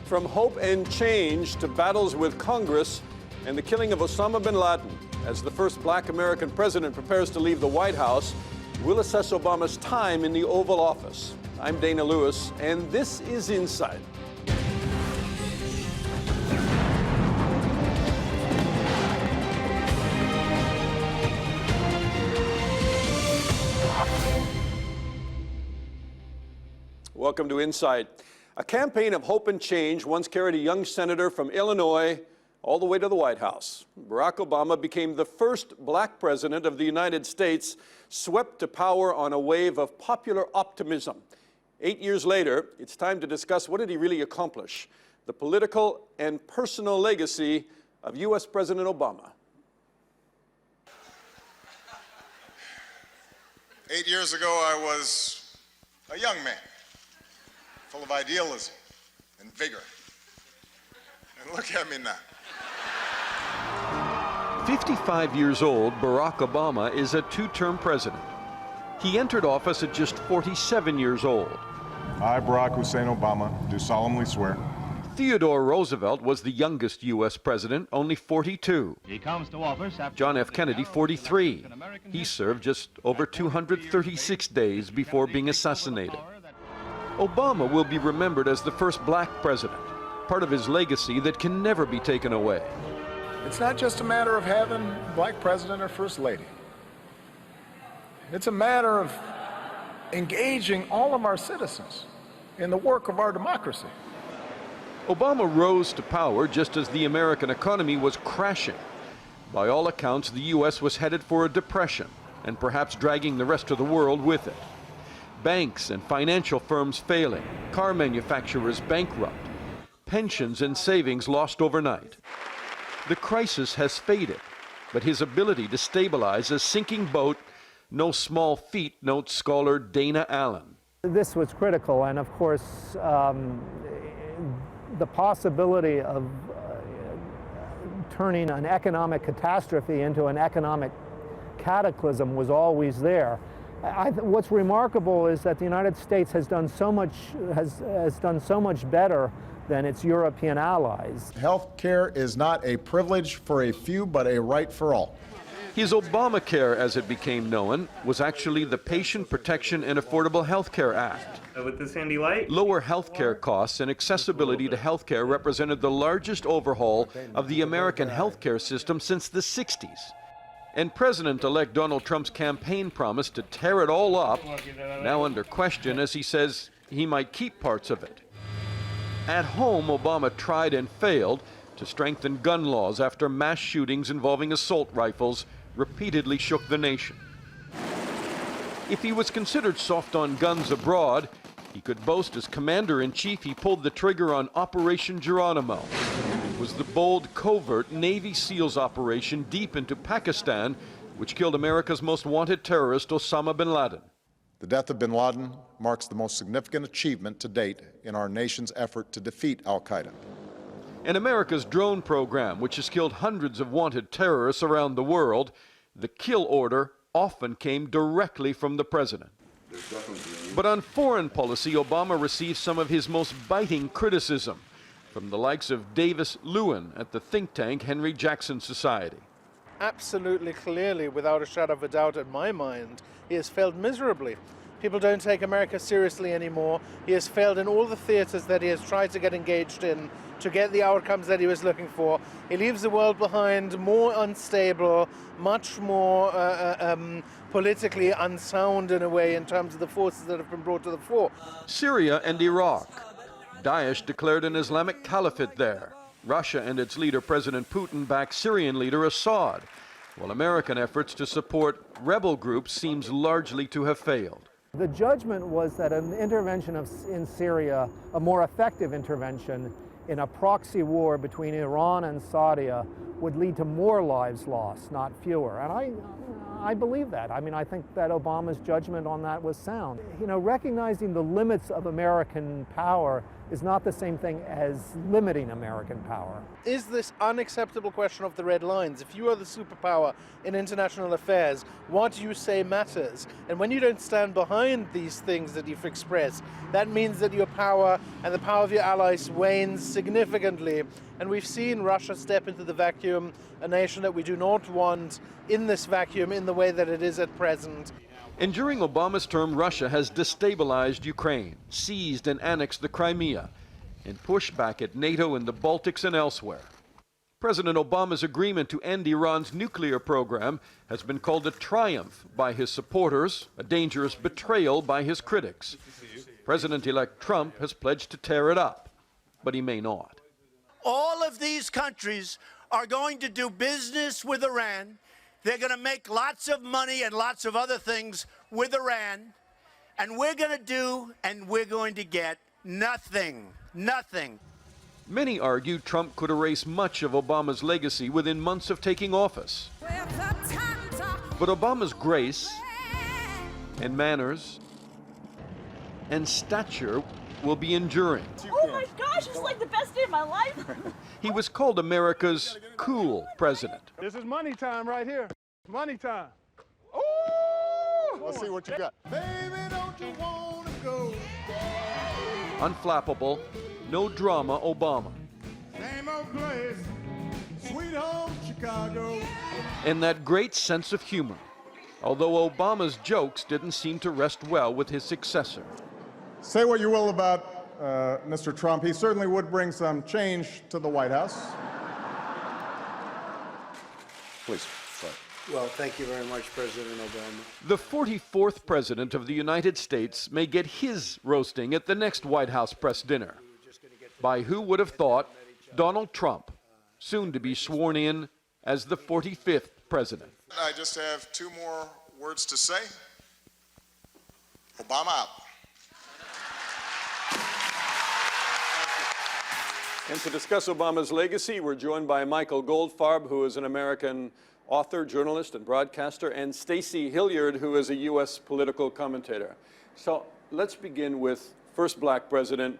From hope and change to battles with Congress and the killing of Osama bin Laden, as the first black American president prepares to leave the White House, we'll assess Obama's time in the Oval Office. I'm Dana Lewis, and this is Insight. Welcome to Insight. A campaign of hope and change once carried a young senator from Illinois all the way to the White House. Barack Obama became the first black president of the United States, swept to power on a wave of popular optimism. 8 years later, it's time to discuss what did he really accomplish, the political and personal legacy of U.S. President Obama. 8 years ago, I was a young man, full of idealism and vigor. And look at me now. 55 years old, Barack Obama is a two-term president. He entered office at just 47 years old. I, Barack Hussein Obama, do solemnly swear. Theodore Roosevelt was the youngest U.S. president, only 42. He comes to office after John F. Kennedy, 43. He served just over 236 days before being assassinated. Obama will be remembered as the first black president, part of his legacy that can never be taken away. It's not just a matter of having black president or first lady. It's a matter of engaging all of our citizens in the work of our democracy. Obama rose to power just as the American economy was crashing. By all accounts, the U.S. was headed for a depression, and perhaps dragging the rest of the world with it. Banks and financial firms failing, car manufacturers bankrupt, pensions and savings lost overnight. The crisis has faded, but his ability to stabilize a sinking boat, no small feat, notes scholar Dana Allen. This was critical, and of course, the possibility of turning an economic catastrophe into an economic cataclysm was always there. What's remarkable is that the United States has done so much better than its European allies. Health care is not a privilege for a few, but a right for all. His Obamacare, as it became known, was actually the Patient Protection and Affordable Health Care Act. With this handy light. Lower health care costs and accessibility to health care represented the largest overhaul of the American health care system since the 60s. And President-elect Donald Trump's campaign promise to tear it all up, now under question as he says he might keep parts of it. At home, Obama tried and failed to strengthen gun laws after mass shootings involving assault rifles repeatedly shook the nation. If he was considered soft on guns abroad, he could boast as commander-in-chief he pulled the trigger on Operation Geronimo. It was the bold, covert Navy SEALs operation deep into Pakistan, which killed America's most wanted terrorist, Osama bin Laden. The death of bin Laden marks the most significant achievement to date in our nation's effort to defeat al-Qaeda. And America's drone program, which has killed hundreds of wanted terrorists around the world, the kill order often came directly from the president. But on foreign policy, Obama received some of his most biting criticism from the likes of Davis Lewin at the think tank Henry Jackson Society. Absolutely, clearly, without a shadow of a doubt in my mind, he has failed miserably. People don't take America seriously anymore. He has failed in all the theaters that he has tried to get engaged in to get the outcomes that he was looking for. He leaves the world behind more unstable, much more politically unsound in a way in terms of the forces that have been brought to the fore. Syria and Iraq. Daesh declared an Islamic caliphate there. Russia and its leader, President Putin, backed Syrian leader Assad, while American efforts to support rebel groups seems largely to have failed. The judgment was that an intervention in Syria, a more effective intervention in a proxy war between Iran and Saudi, would lead to more lives lost, not fewer. And I believe that. I mean, I think that Obama's judgment on that was sound. You know, recognizing the limits of American power is not the same thing as limiting American power. Is this unacceptable question of the red lines? If you are the superpower in international affairs, what you say matters. And when you don't stand behind these things that you've expressed, that means that your power and the power of your allies wanes significantly. And we've seen Russia step into the vacuum, a nation that we do not want in this vacuum in the way that it is at present. And during Obama's term, Russia has destabilized Ukraine, seized and annexed the Crimea, and pushed back at NATO in the Baltics and elsewhere. President Obama's agreement to end Iran's nuclear program has been called a triumph by his supporters, a dangerous betrayal by his critics. President-elect Trump has pledged to tear it up, but he may not. All of these countries are going to do business with Iran. They're going to make lots of money and lots of other things with Iran. And we're going to do and we're going to get nothing. Nothing. Many argue Trump could erase much of Obama's legacy within months of taking office. But Obama's grace and manners and stature will be enduring. Oh my gosh, it's like the best day of my life. He was called America's cool president. This is money time right here. Money time. Ooh! Let's see what you got. Baby, don't you wanna go? Unflappable, no drama Obama. Same old place, sweet home Chicago. And that great sense of humor, although Obama's jokes didn't seem to rest well with his successor. Say what you will about Mr. Trump, he certainly would bring some change to the White House. Please. Sorry. Well, thank you very much, President Obama. The 44th president of the United States may get his roasting at the next White House press dinner. By who would have thought Donald Trump, soon to be sworn in as the 45th president. I just have two more words to say. Obama out. And to discuss Obama's legacy, we're joined by Michael Goldfarb, who is an American author, journalist, and broadcaster, and Stacy Hilliard, who is a U.S. political commentator. So let's begin with first black president.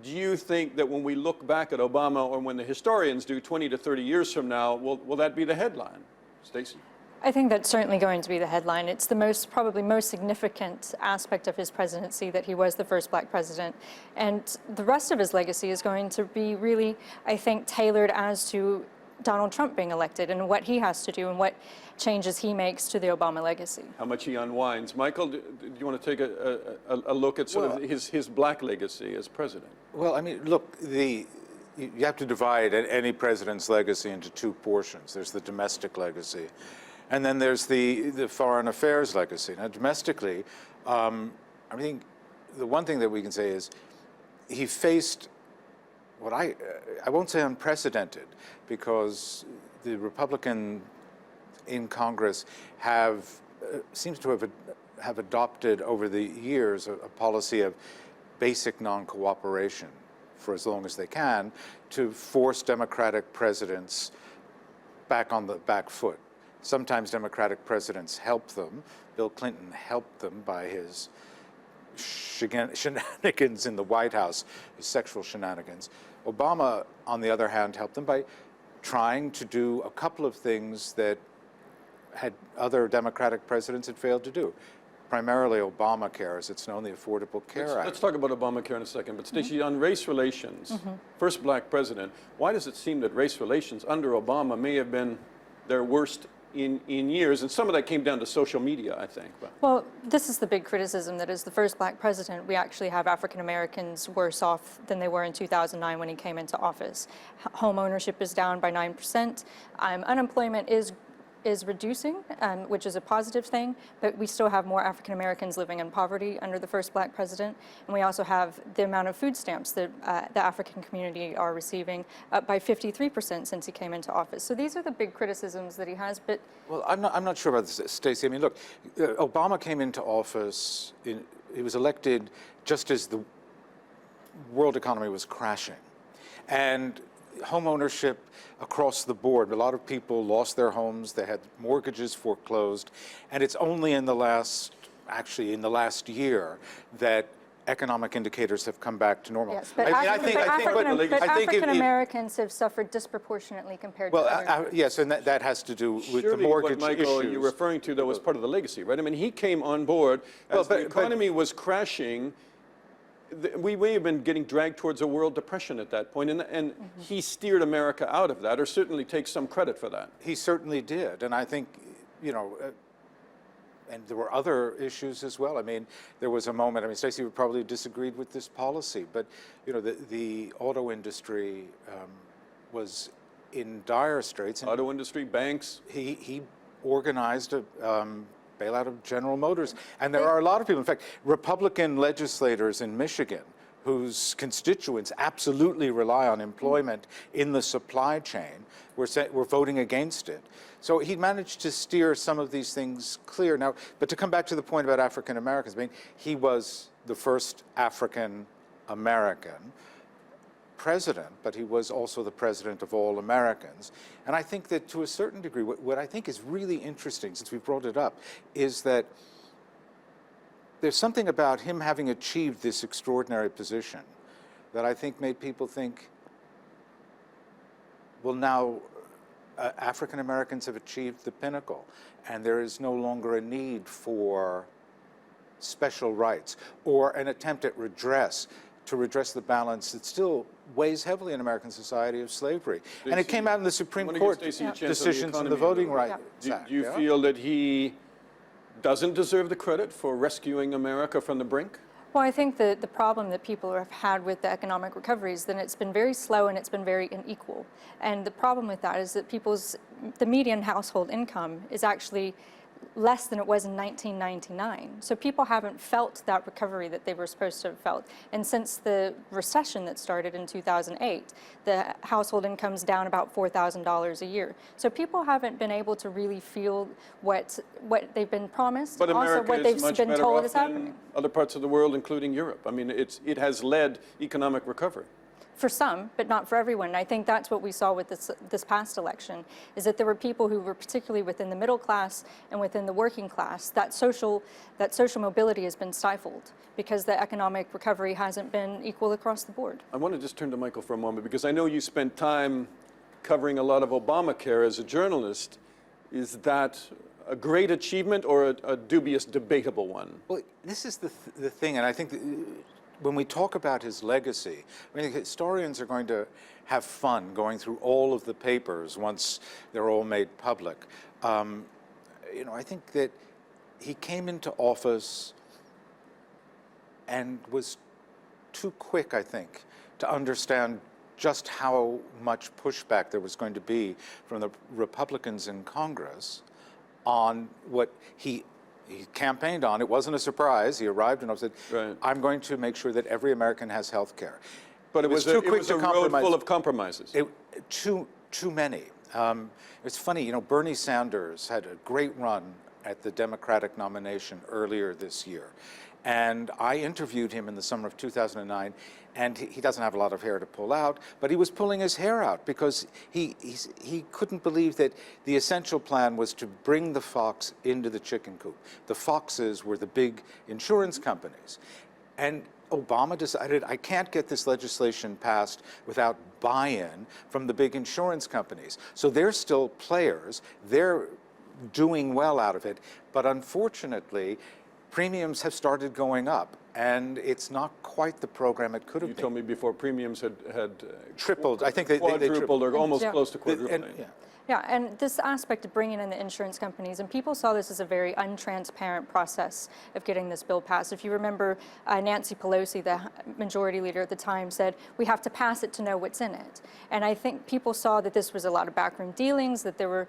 Do you think that when we look back at Obama, or when the historians do 20 to 30 years from now, will that be the headline? Stacy? I think that's certainly going to be the headline. It's the probably most significant aspect of his presidency that he was the first black president. And the rest of his legacy is going to be really, I think, tailored as to Donald Trump being elected and what he has to do and what changes he makes to the Obama legacy. How much he unwinds. Michael, do you want to take a look at sort of his black legacy as president? Well, I mean, look, you have to divide any president's legacy into two portions. There's the domestic legacy, and then there's the foreign affairs legacy. Now, domestically, I think the one thing that we can say is he faced what I won't say unprecedented, because the Republican in Congress seems to have adopted over the years a policy of basic non-cooperation for as long as they can to force Democratic presidents back on the back foot. Sometimes Democratic presidents help them. Bill Clinton helped them by his shenanigans in the White House, his sexual shenanigans. Obama, on the other hand, helped them by trying to do a couple of things that other Democratic presidents had failed to do. Primarily Obamacare, as it's known, the Affordable Care Act. Let's talk about Obamacare in a second. But Stacey, on race relations, first black president, why does it seem that race relations under Obama may have been their worst in years? And some of that came down to social media, I think. But. Well, this is the big criticism, that as the first black president, we actually have African Americans worse off than they were in 2009 when he came into office. Home ownership is down by 9%. Unemployment is reducing, which is a positive thing, but we still have more African Americans living in poverty under the first black president. And we also have the amount of food stamps that the African community are receiving up by 53% since he came into office. So these are the big criticisms that he has. But well, I'm not sure about this, Stacey. I mean, look, Obama came into office, he was elected just as the world economy was crashing. And home ownership across the board, a lot of people lost their homes, they had mortgages foreclosed, and it's only in the last year that economic indicators have come back to normal. Yes, but African Americans have suffered disproportionately compared to others. Yes, and that has to do with Surely the mortgage what, Michael, issues. you're referring to, though, was part of the legacy, right? I mean, he came on board as the economy was crashing. We may have been getting dragged towards a world depression at that point, and he steered America out of that, or certainly takes some credit for that. He certainly did, and I think, you know, and there were other issues as well. I mean, there was a moment, I mean, Stacy would probably disagreed with this policy, but, you know, the auto industry was in dire straits. Auto industry, banks. He organized a bailout of General Motors. And there are a lot of people, in fact, Republican legislators in Michigan whose constituents absolutely rely on employment in the supply chain were voting against it. So he managed to steer some of these things clear. Now, but to come back to the point about African Americans, I mean, he was the first African American president, but he was also the president of all Americans. And I think that to a certain degree, what I think is really interesting, since we brought it up, is that there's something about him having achieved this extraordinary position that I think made people think, well, now African Americans have achieved the pinnacle, and there is no longer a need for special rights or an attempt at redress to redress the balance that still weighs heavily in American society of slavery. And it came out in the Supreme Court decisions on the Voting Rights Act. Do you feel that he doesn't deserve the credit for rescuing America from the brink? Well, I think the problem that people have had with the economic recovery is that it's been very slow and it's been very unequal. And the problem with that is that the median household income is actually less than it was in 1999. So people haven't felt that recovery that they were supposed to have felt. And since the recession that started in 2008, the household income's down about $4,000 a year. So people haven't been able to really feel what they've been promised, but also America what they've is much been better told off is happening. than other parts of the world, including Europe. I mean, it has led economic recovery. For some, but not for everyone. And I think that's what we saw with this past election, is that there were people who were particularly within the middle class and within the working class. That social mobility has been stifled because the economic recovery hasn't been equal across the board. I want to just turn to Michael for a moment, because I know you spent time covering a lot of Obamacare as a journalist. Is that a great achievement or a dubious, debatable one? Well, this is the thing, and I think when we talk about his legacy, I mean, historians are going to have fun going through all of the papers once they're all made public. You know, I think that he came into office and was too quick, I think, to understand just how much pushback there was going to be from the Republicans in Congress on what he campaigned on. It wasn't a surprise. He arrived and said, I'm going to make sure that every American has health care. But it was too quick to road full of compromises. Too many. It's funny, you know, Bernie Sanders had a great run at the Democratic nomination earlier this year. And I interviewed him in the summer of 2009, and he doesn't have a lot of hair to pull out, but he was pulling his hair out because he couldn't believe that the essential plan was to bring the fox into the chicken coop. The foxes were the big insurance companies. And Obama decided, I can't get this legislation passed without buy-in from the big insurance companies. So they're still players. They're doing well out of it. But unfortunately, premiums have started going up, and it's not quite the program it could have been. You told me before premiums had tripled. I think they quadrupled or almost close to quadrupled. Yeah, and this aspect of bringing in the insurance companies, and people saw this as a very untransparent process of getting this bill passed. If you remember, Nancy Pelosi, the majority leader at the time, said, we have to pass it to know what's in it. And I think people saw that this was a lot of backroom dealings, that there were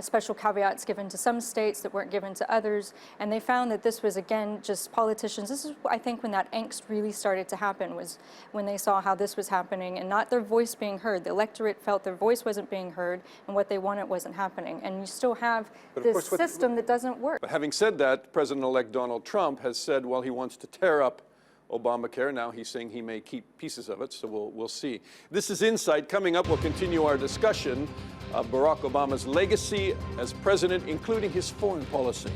special caveats given to some states that weren't given to others, and they found that this was, again, just politicians. This is, I think, when that angst really started to happen, was when they saw how this was happening and not their voice being heard. The electorate felt their voice wasn't being heard, and what they wanted wasn't happening. And you still have this system that doesn't work. But having said that, President-elect Donald Trump has said, well, he wants to tear up Obamacare. Now he's saying he may keep pieces of it, so we'll see. This is Insight. Coming up, we'll continue our discussion of Barack Obama's legacy as president, including his foreign policy.